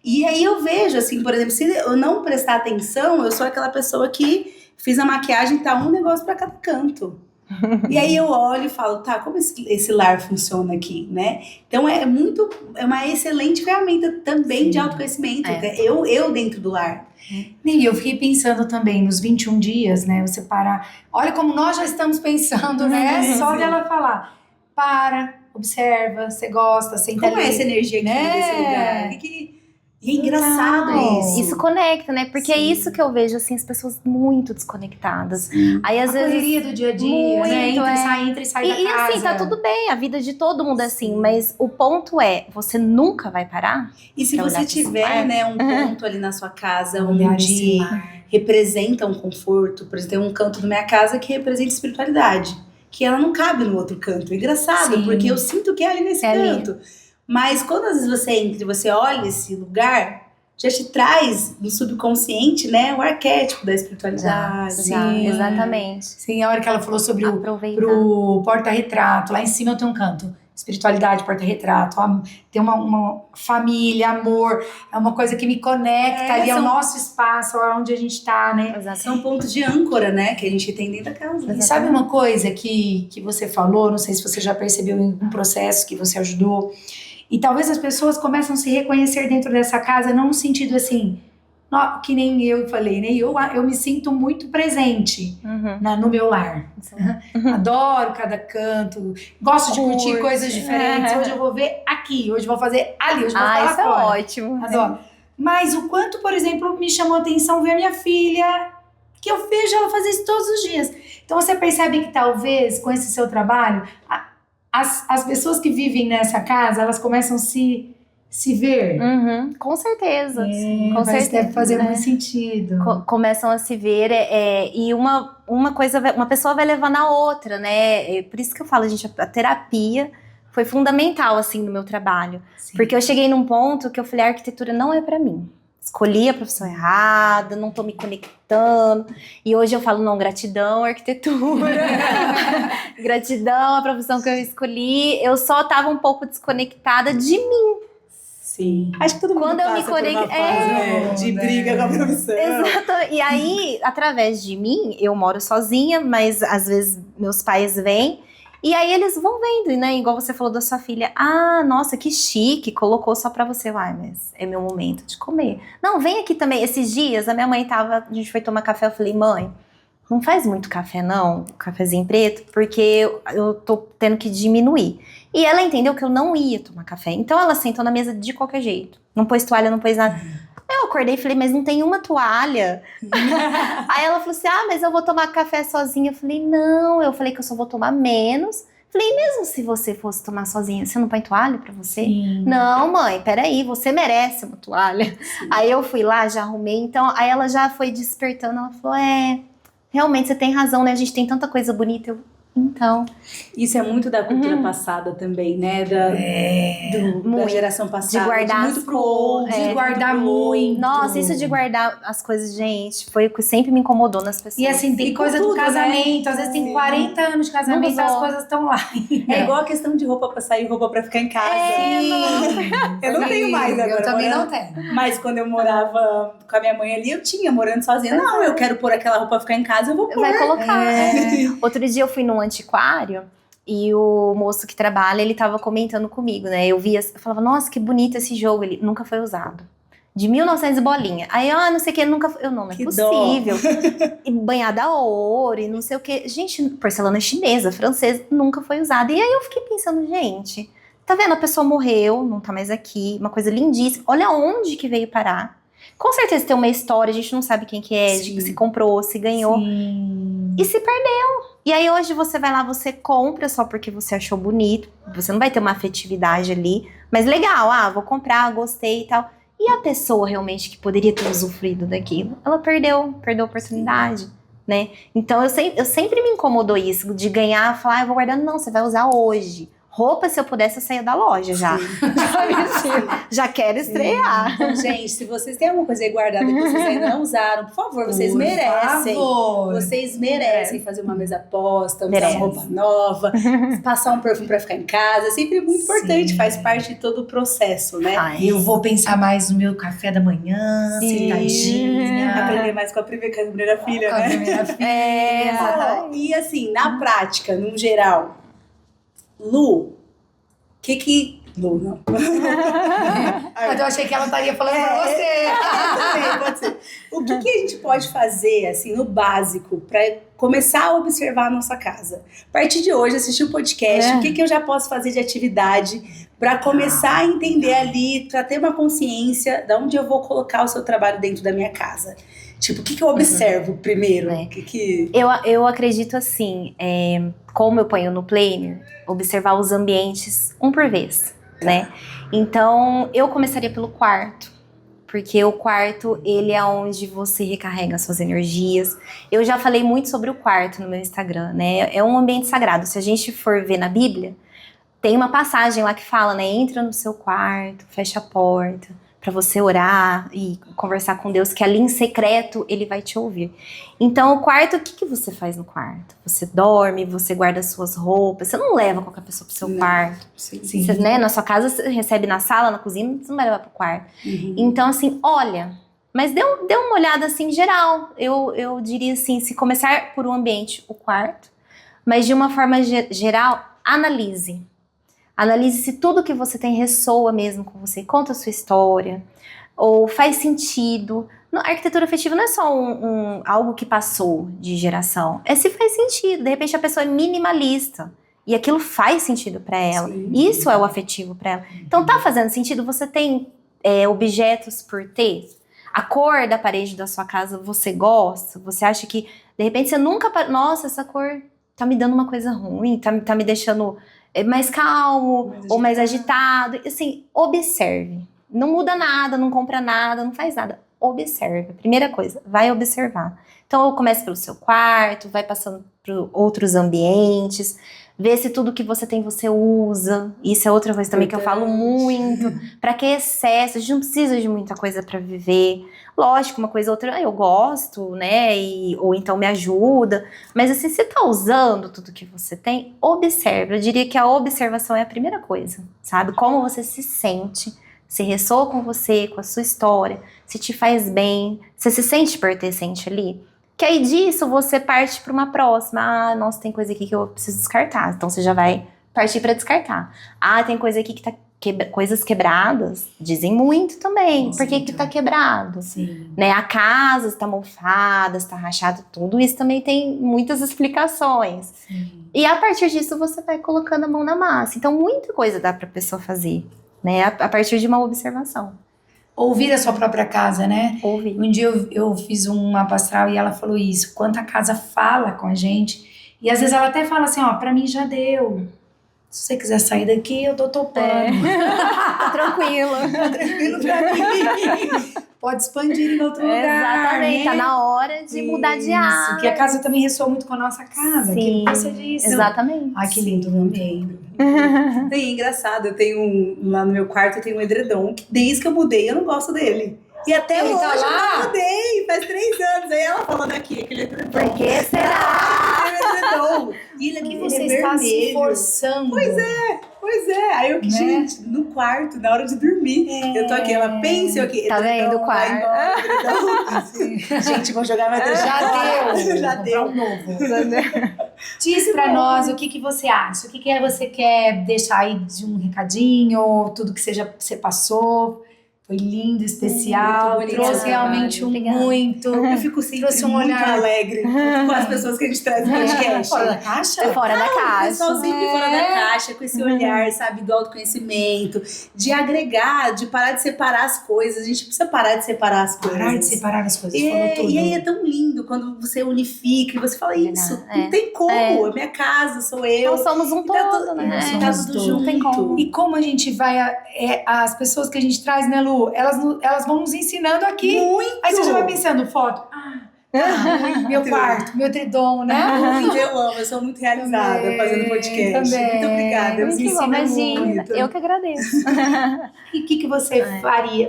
Speaker 2: E aí eu vejo, assim, por exemplo, se eu não prestar atenção, eu sou aquela pessoa que fiz a maquiagem e tá um negócio pra cada canto. E aí eu olho e falo, tá, como esse lar funciona aqui, né? Então é uma excelente ferramenta também de autoconhecimento, eu dentro do lar.
Speaker 1: E eu fiquei pensando também nos 21 dias, né? Você parar. Olha como nós já estamos pensando, né? Só dela falar. Observa, você gosta, senta
Speaker 2: como
Speaker 1: ali.
Speaker 2: É essa energia aqui nesse lugar? E é engraçado isso.
Speaker 3: Isso conecta, né? Porque é isso que eu vejo, assim, as pessoas muito desconectadas. Aí, às vezes,
Speaker 1: correria do dia a dia, né? Entra e sai da casa.
Speaker 3: E assim, tá tudo bem, a vida de todo mundo é assim. Mas o ponto é, você nunca vai parar.
Speaker 2: E se você tiver, né, um ponto ali na sua casa onde representa um conforto, por exemplo, tem um canto da minha casa que representa espiritualidade, que ela não cabe no outro canto. É engraçado, porque eu sinto que é ali nesse canto. Mas quando às vezes você entra e você olha esse lugar, já te traz no subconsciente, né, o arquétipo da espiritualidade.
Speaker 3: Sim, exatamente.
Speaker 1: Sim, a hora que ela falou sobre pro porta-retrato, lá em cima eu tenho um canto. Espiritualidade, porta-retrato, tem uma família, amor, é uma coisa que me conecta ali ao nosso espaço, onde a gente tá, né?
Speaker 3: Exatamente.
Speaker 2: São pontos de âncora, né, que a gente tem dentro da casa.
Speaker 1: E sabe uma coisa que você falou, não sei se você já percebeu em um processo que você ajudou, e talvez as pessoas começam a se reconhecer dentro dessa casa, não no sentido assim, que nem eu falei, né? Eu me sinto muito presente no meu lar. Adoro cada canto, gosto de curtir coisas diferentes. Hoje eu vou ver aqui, hoje eu vou fazer ali, hoje eu vou falar
Speaker 3: isso
Speaker 1: fora.
Speaker 3: É ótimo.
Speaker 1: Adoro. Mas o quanto, por exemplo, me chamou a atenção ver a minha filha, que eu vejo ela fazer isso todos os dias. Então você percebe que talvez com esse seu trabalho, as pessoas que vivem nessa casa, elas começam a se ver.
Speaker 3: Com certeza.
Speaker 1: Com certeza. Deve fazer muito sentido.
Speaker 3: Começam a se ver e uma pessoa vai levando a outra, né? Por isso que eu falo, gente, a terapia foi fundamental, assim, no meu trabalho. Sim. Porque eu cheguei num ponto que eu falei, a arquitetura não é pra mim. Escolhi a profissão errada, não tô me conectando. E hoje eu falo, não, gratidão, arquitetura. Gratidão, a profissão que eu escolhi. Eu só tava um pouco desconectada de mim.
Speaker 2: Sim. Acho que todo mundo
Speaker 3: quando eu me
Speaker 2: conecto de briga com a profissão.
Speaker 3: Exato. E aí, através de mim, eu moro sozinha, mas às vezes meus pais vêm. E aí eles vão vendo, né? Igual você falou da sua filha. Ah, nossa, que chique, colocou só pra você. Uai, mas é meu momento de comer. Não, vem aqui também. Esses dias, a minha mãe a gente foi tomar café, eu falei, mãe, não faz muito café não, cafezinho preto, porque eu tô tendo que diminuir. E ela entendeu que eu não ia tomar café. Então ela sentou na mesa de qualquer jeito. Não pôs toalha, não pôs nada. Aí eu acordei e falei, mas não tem uma toalha. Aí ela falou assim, mas eu vou tomar café sozinha. Eu falei, não, eu falei que eu só vou tomar menos. Falei, mesmo se você fosse tomar sozinha, você não põe toalha pra você?
Speaker 1: Sim.
Speaker 3: Não, mãe, peraí, você merece uma toalha. Sim. Aí eu fui lá, já arrumei. Então, aí ela já foi despertando. Ela falou, realmente você tem razão, né? A gente tem tanta coisa bonita. Então.
Speaker 2: Isso é muito da cultura passada também, né? Da geração passada.
Speaker 3: De guardar
Speaker 2: muito pro outro.
Speaker 1: De guardar muito.
Speaker 3: Nossa, isso de guardar as coisas, gente, foi o que sempre me incomodou nas pessoas.
Speaker 1: E assim, tem coisa do casamento.
Speaker 2: Né?
Speaker 1: Às vezes tem 40 anos de casamento e as coisas estão lá.
Speaker 2: É igual a questão de roupa pra sair, roupa pra ficar em casa. Eu não tenho mais agora.
Speaker 1: Eu também não tenho.
Speaker 2: Mas quando eu morava com a minha mãe ali, eu tinha, morando sozinha. Não, eu quero pôr aquela roupa pra ficar em casa, eu vou pôr.
Speaker 3: Vai colocar. Outro dia eu fui num antiquário e o moço que trabalha, ele tava comentando comigo, né? Eu falava, nossa, que bonito esse jogo. Ele nunca foi usado. De 1900 bolinha. Aí, não sei o que, nunca foi. Não é possível. E banhada a ouro e não sei o que. Gente, porcelana chinesa, francesa, nunca foi usada. E aí eu fiquei pensando, gente, tá vendo? A pessoa morreu, não tá mais aqui. Uma coisa lindíssima. Olha onde que veio parar. Com certeza tem uma história, a gente não sabe quem que é, se comprou, se ganhou.
Speaker 1: Sim.
Speaker 3: E se perdeu. E aí hoje você vai lá, você compra só porque você achou bonito. Você não vai ter uma afetividade ali. Mas legal, vou comprar, gostei e tal. E a pessoa realmente que poderia ter usufruído daquilo, ela perdeu a oportunidade, né? Então eu sempre me incomodou isso, de ganhar, falar, eu vou guardando. Não, você vai usar hoje. Roupa, se eu pudesse, eu saía da loja já. Já quero estrear.
Speaker 2: Então, gente, se vocês têm alguma coisa aí guardada que vocês ainda não usaram, por favor, vocês merecem. Vocês merecem fazer uma mesa posta, usar uma roupa nova, passar um perfume pra ficar em casa. É sempre muito importante, faz parte de todo o processo, né?
Speaker 1: Eu vou pensar mais no meu café da manhã, sentadinha.
Speaker 2: Aprender mais com a primeira filha,
Speaker 1: com
Speaker 2: né?
Speaker 1: A primeira filha.
Speaker 2: E assim, na prática, no geral, Lu, Lu, não.
Speaker 1: Mas eu achei que ela estaria falando pra você.
Speaker 2: Pode ser. O que a gente pode fazer, assim, no básico, pra começar a observar a nossa casa? A partir de hoje, assistir o podcast, o que eu já posso fazer de atividade pra começar a entender ali, pra ter uma consciência de onde eu vou colocar o seu trabalho dentro da minha casa? Tipo, o que eu observo primeiro?
Speaker 3: Eu acredito assim, como eu ponho no planner, observar os ambientes um por vez, né? Então, eu começaria pelo quarto, porque o quarto, ele é onde você recarrega suas energias. Eu já falei muito sobre o quarto no meu Instagram, né? É um ambiente sagrado. Se a gente for ver na Bíblia, tem uma passagem lá que fala, né? Entra no seu quarto, fecha a porta, para você orar e conversar com Deus, que ali em secreto Ele vai te ouvir. Então, o quarto, o que você faz no quarto? Você dorme, você guarda suas roupas, você não leva qualquer pessoa pro seu quarto.
Speaker 2: Sim.
Speaker 3: Você, né, na sua casa, você recebe na sala, na cozinha, você não vai levar pro quarto. Então, assim, olha, mas dê uma olhada, assim, geral. Eu diria assim, se começar por um ambiente, o quarto, mas de uma forma geral, analise. Analise se tudo que você tem ressoa mesmo com você. Conta a sua história. Ou faz sentido. A arquitetura afetiva não é só algo que passou de geração. É se faz sentido. De repente a pessoa é minimalista. E aquilo faz sentido para ela. Sim. Isso é o afetivo para ela. Então tá fazendo sentido? Você tem objetos por ter? A cor da parede da sua casa você gosta? Você acha que de repente você nunca... Nossa, essa cor tá me dando uma coisa ruim. Tá me deixando... mais calmo, ou mais agitado. Assim, observe. Não muda nada, não compra nada, não faz nada. Observe. Primeira coisa, vai observar. Então, comece pelo seu quarto, vai passando por outros ambientes, vê se tudo que você tem você usa. Isso é outra coisa também que eu falo muito. Pra que excesso? A gente não precisa de muita coisa pra viver. Lógico, uma coisa ou outra eu gosto, né? Ou então me ajuda. Mas assim, você tá usando tudo que você tem, observe. Eu diria que a observação é a primeira coisa, sabe? Como você se sente, se ressoa com você, com a sua história, se te faz bem, você se sente pertencente ali. Que aí disso você parte para uma próxima. Nossa, tem coisa aqui que eu preciso descartar. Então você já vai partir para descartar. Tem coisa aqui que coisas quebradas dizem muito também. Por que tá quebrado?
Speaker 1: Sim.
Speaker 3: Né? A casa está mofada, está rachada, tudo isso também tem muitas explicações.
Speaker 1: Sim.
Speaker 3: E a partir disso você vai colocando a mão na massa. Então muita coisa dá para a pessoa fazer, né? A partir de uma observação.
Speaker 1: Ouvir a sua própria casa, né?
Speaker 3: Ouvir.
Speaker 1: Um dia eu fiz um mapa astral e ela falou isso, quanto a casa fala com a gente. E às vezes ela até fala assim, ó, pra mim já deu. Se você quiser sair daqui, eu tô topando.
Speaker 3: Tá tranquilo.
Speaker 1: Tá tranquilo pra mim. Pode expandir em outro lugar.
Speaker 3: Exatamente,
Speaker 1: né?
Speaker 3: tá na hora de mudar de ar.
Speaker 1: Que a casa também ressoa muito com a nossa casa.
Speaker 3: Sim,
Speaker 1: que você disse.
Speaker 3: exatamente.
Speaker 1: Ai, que lindo, amei.
Speaker 2: É engraçado, eu tenho lá no meu quarto eu tenho um edredom que desde que eu mudei eu não gosto dele. E até
Speaker 1: Ele
Speaker 2: hoje
Speaker 1: tá lá?
Speaker 2: eu não mudei, faz 3 anos. Aí ela falando aqui, aquele edredom.
Speaker 3: Por que será?
Speaker 2: Edredom. E ele
Speaker 1: Que
Speaker 2: aqui
Speaker 1: você
Speaker 2: é
Speaker 1: está se
Speaker 2: vermelho.
Speaker 1: forçando.
Speaker 2: Pois é, aí eu que,
Speaker 1: Né?
Speaker 2: gente, no quarto, na hora de dormir, eu tô aqui, ela pensa, eu aqui,
Speaker 3: Tá vendo o
Speaker 2: vai
Speaker 3: quarto?
Speaker 2: embora, edredom. Gente, vou jogar meu edredom.
Speaker 1: Já deu.
Speaker 2: Já
Speaker 1: Vou
Speaker 2: deu.
Speaker 1: comprar um novo. Diz pra nós o que você acha. O que você quer deixar aí de um recadinho, tudo que você passou. Foi lindo, especial,
Speaker 2: Muito bonito
Speaker 1: trouxe
Speaker 2: seu
Speaker 1: realmente
Speaker 2: trabalho.
Speaker 3: Obrigada.
Speaker 1: muito.
Speaker 2: Eu fico sempre
Speaker 1: Trouxe um
Speaker 2: muito
Speaker 1: olhar.
Speaker 2: alegre com as pessoas que a gente traz no podcast.
Speaker 1: Fora da caixa?
Speaker 3: É fora da
Speaker 2: O
Speaker 3: caixa.
Speaker 2: pessoal sempre fora da caixa, com esse olhar, sabe, do autoconhecimento, de agregar, de parar de separar as coisas. A gente precisa parar de separar as coisas.
Speaker 1: Parar de separar as coisas, falou tudo.
Speaker 2: E aí é tão lindo quando você unifica e você fala isso,
Speaker 3: Verdade,
Speaker 2: não tem como, é minha casa, sou eu.
Speaker 3: Nós somos um
Speaker 2: E tá
Speaker 3: todo,
Speaker 2: tudo-
Speaker 3: né?
Speaker 2: tá
Speaker 1: Somos
Speaker 2: tudo
Speaker 1: todos.
Speaker 2: junto.
Speaker 3: Não tem como.
Speaker 1: E como a gente vai, as pessoas que a gente traz, né, Lu? Elas vão nos ensinando aqui.
Speaker 2: Muito!
Speaker 1: Aí você já vai pensando, foto. Meu quarto, meu edredom, né?
Speaker 2: Muito, eu amo, eu sou muito realizada
Speaker 1: Também,
Speaker 2: fazendo podcast.
Speaker 1: também.
Speaker 2: Muito obrigada,
Speaker 1: Muito
Speaker 2: me
Speaker 3: Muito bom,
Speaker 2: ensina
Speaker 3: imagina.
Speaker 2: muito.
Speaker 3: Eu que agradeço.
Speaker 1: E o que você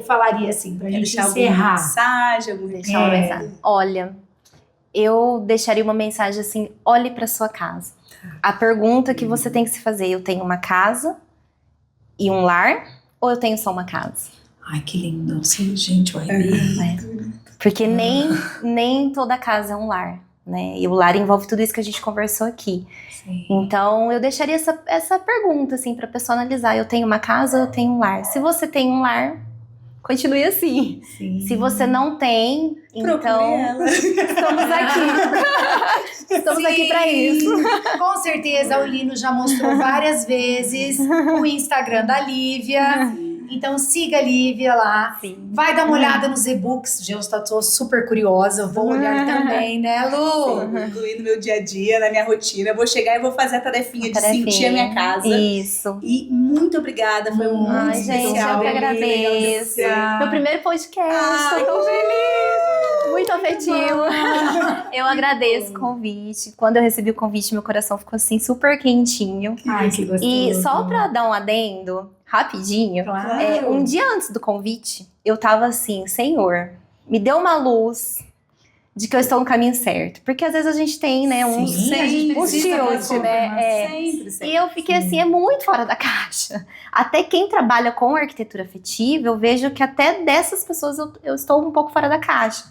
Speaker 1: falaria assim, pra
Speaker 2: Quer
Speaker 1: gente
Speaker 2: deixar alguma
Speaker 1: encerrar?
Speaker 2: mensagem, algum
Speaker 3: Deixar uma mensagem. Olha, eu deixaria uma mensagem assim: olhe para sua casa. A pergunta que você tem que se fazer: eu tenho uma casa e um lar, ou eu tenho só uma casa?
Speaker 1: Ai, que lindo. Sim, gente, eu arrepiei.
Speaker 3: Porque nem toda casa é um lar, né? E o lar envolve tudo isso que a gente conversou aqui.
Speaker 1: Sim.
Speaker 3: Então, eu deixaria essa pergunta, assim, pra pessoa analisar. Eu tenho uma casa ou eu tenho um lar? Se você tem um lar, continue assim.
Speaker 1: Sim.
Speaker 3: Se você não tem,
Speaker 2: Procure
Speaker 3: então
Speaker 2: ela.
Speaker 3: estamos aqui. Estamos aqui pra isso.
Speaker 1: Com certeza, o Lino já mostrou várias vezes o Instagram da Lívia. Então siga a Lívia lá.
Speaker 3: Sim.
Speaker 1: Vai dar uma olhada nos e-books. Eu estou super curiosa. Vou olhar também, né, Lu?
Speaker 2: Vou incluir no meu dia a dia, na minha rotina. Eu vou chegar e vou fazer a tarefinha de sentir a minha casa.
Speaker 3: Isso.
Speaker 2: E muito obrigada, foi muito
Speaker 3: Ai, gente,
Speaker 2: especial.
Speaker 3: eu que agradeço. Meu primeiro podcast, tô tão feliz. Muito afetivo. Eu agradeço o convite. Quando eu recebi o convite, meu coração ficou assim super quentinho.
Speaker 1: Ai, que gostoso.
Speaker 3: E só pra dar um adendo, rapidinho,
Speaker 1: Claro.
Speaker 3: um dia antes do convite, eu tava assim: Senhor, me deu uma luz de que eu estou no caminho certo. Porque às vezes a gente tem, né, um
Speaker 1: Sim, a gente precisa
Speaker 3: tilt, né?
Speaker 2: Sempre.
Speaker 3: E eu fiquei assim, é muito fora da caixa. Até quem trabalha com arquitetura afetiva, eu vejo que até dessas pessoas eu estou um pouco fora da caixa.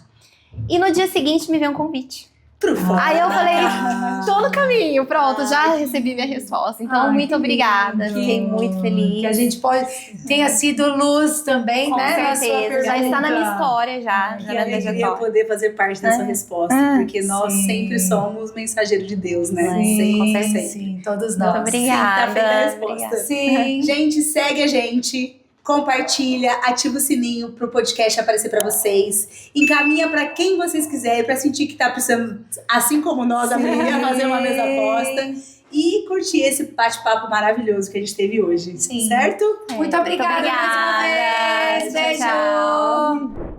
Speaker 3: E no dia seguinte me veio um convite. Aí eu falei, tô no caminho, pronto, já recebi minha resposta. Então,
Speaker 1: Ai,
Speaker 3: muito
Speaker 1: que
Speaker 3: obrigada,
Speaker 1: lindo.
Speaker 3: fiquei muito feliz.
Speaker 1: Que a gente tenha sido luz também,
Speaker 3: Com
Speaker 1: né? na sua
Speaker 3: certeza, já está na minha
Speaker 1: pergunta.
Speaker 3: história, já
Speaker 2: Que
Speaker 3: na minha
Speaker 2: alegria
Speaker 3: trajetória.
Speaker 2: poder fazer parte dessa resposta, porque nós
Speaker 1: sim.
Speaker 2: sempre somos mensageiros de Deus, né?
Speaker 1: Sim,
Speaker 3: Com
Speaker 2: Sempre.
Speaker 1: sim, todos
Speaker 3: Muito
Speaker 1: nós.
Speaker 3: obrigada.
Speaker 2: Sim, tá feita a resposta.
Speaker 3: Obrigada.
Speaker 1: Sim.
Speaker 2: Gente, segue a gente, compartilha, ativa o sininho pro podcast aparecer pra vocês, encaminha pra quem vocês quiserem, pra sentir que tá precisando, assim como nós, amanhã fazer uma mesa aposta e curtir esse bate-papo maravilhoso que a gente teve hoje,
Speaker 1: Sim.
Speaker 2: certo?
Speaker 1: Muito obrigada mais uma vez.
Speaker 3: Tchau,
Speaker 1: Beijo.
Speaker 3: tchau.